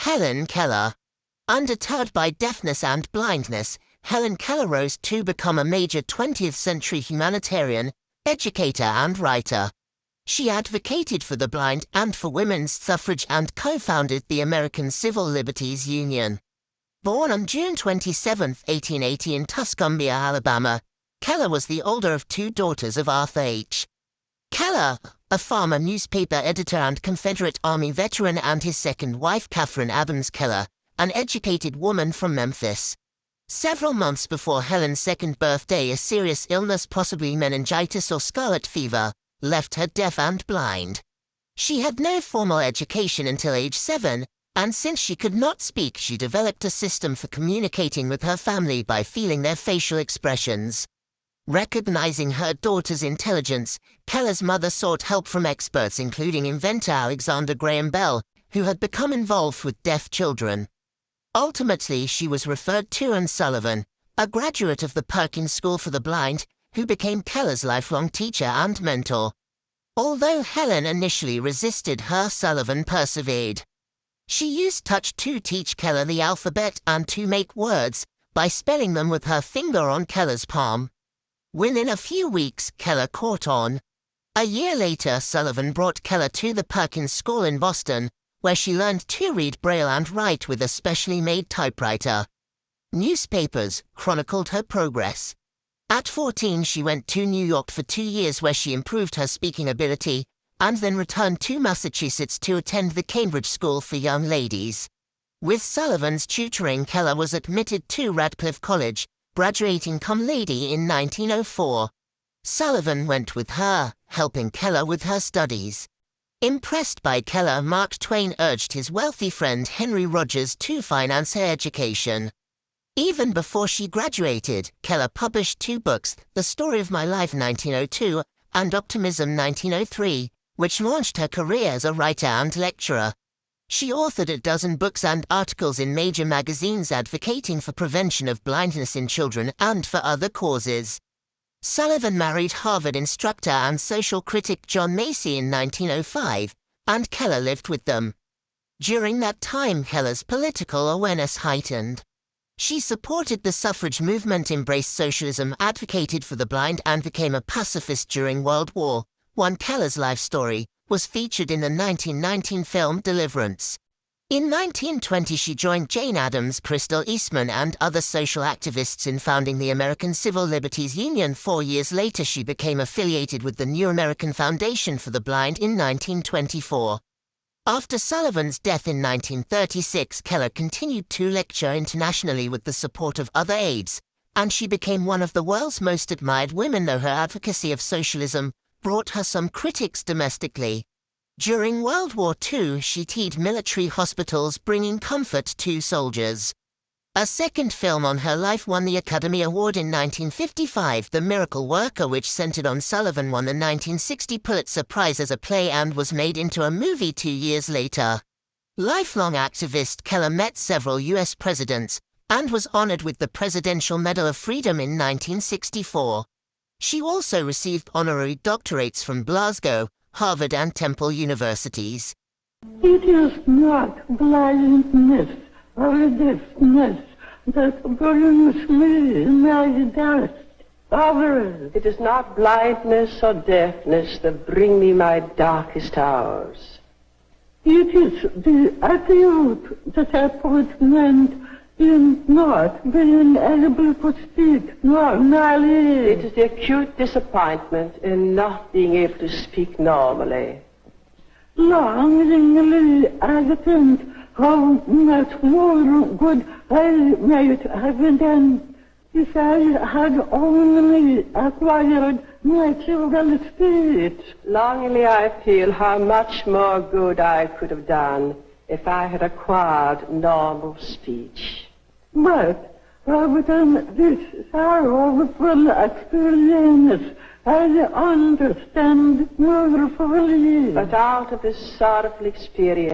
Helen Keller. Undeterred by deafness and blindness, Helen Keller rose to become a major 20th-century humanitarian, educator and writer. She advocated for the blind and for women's suffrage and co-founded the American Civil Liberties Union. Born on June 27, 1880 in Tuscumbia, Alabama, Keller was the older of two daughters of Arthur H. Keller, a farmer, newspaper editor and Confederate Army veteran, and his second wife, Catherine Adams Keller, an educated woman from Memphis. Several months before Helen's second birthday, a serious illness, possibly meningitis or scarlet fever, left her deaf and blind. She had no formal education until age 7, and since she could not speak, she developed a system for communicating with her family by feeling their facial expressions. Recognizing her daughter's intelligence, Keller's mother sought help from experts including inventor Alexander Graham Bell, who had become involved with deaf children. Ultimately, she was referred to Anne Sullivan, a graduate of the Perkins School for the Blind, who became Keller's lifelong teacher and mentor. Although Helen initially resisted her, Sullivan persevered. She used touch to teach Keller the alphabet and to make words by spelling them with her finger on Keller's palm. Within a few weeks, Keller caught on. A year later, Sullivan brought Keller to the Perkins School in Boston, where she learned to read Braille and write with a specially made typewriter. Newspapers chronicled her progress. At 14, she went to New York for 2 years, where she improved her speaking ability, and then returned to Massachusetts to attend the Cambridge School for Young Ladies. With Sullivan's tutoring, Keller was admitted to Radcliffe College, graduating cum laude in 1904. Sullivan went with her, helping Keller with her studies. Impressed by Keller, Mark Twain urged his wealthy friend Henry Rogers to finance her education. Even before she graduated, Keller published 2 books, The Story of My Life 1902 and Optimism 1903, which launched her career as a writer and lecturer. She authored a dozen books and articles in major magazines advocating for prevention of blindness in children and for other causes. Sullivan married Harvard instructor and social critic John Macy in 1905, and Keller lived with them. During that time, Keller's political awareness heightened. She supported the suffrage movement, embraced socialism, advocated for the blind, and became a pacifist during World War I. Keller's life story was featured in the 1919 film Deliverance. In 1920, she joined Jane Addams, Crystal Eastman, and other social activists in founding the American Civil Liberties Union. 4 years later, she became affiliated with the New American Foundation for the Blind in 1924. After Sullivan's death in 1936, Keller continued to lecture internationally with the support of other aides, and she became one of the world's most admired women, though her advocacy of socialism brought her some critics domestically. During World War II, she toured military hospitals, bringing comfort to soldiers. A second film on her life won the Academy Award in 1955, The Miracle Worker, which centered on Sullivan, won the 1960 Pulitzer Prize as a play and was made into a movie 2 years later. Lifelong activist, Keller met several U.S. presidents and was honored with the Presidential Medal of Freedom in 1964. She also received honorary doctorates from Glasgow, Harvard, and Temple universities. It is not blindness or deafness that brings me my darkest hours. It is not blindness or deafness that bring me my darkest hours. It is the acute disappointment in not being able to speak normally. It is the acute disappointment in not being able to speak normally. Longingly, I think how much more good I might have done if I had only acquired natural speech. Longingly, I feel how much more good I could have done if I had acquired normal speech. But within this sorrowful experience, I understand more fully. But out of this sorrowful experience,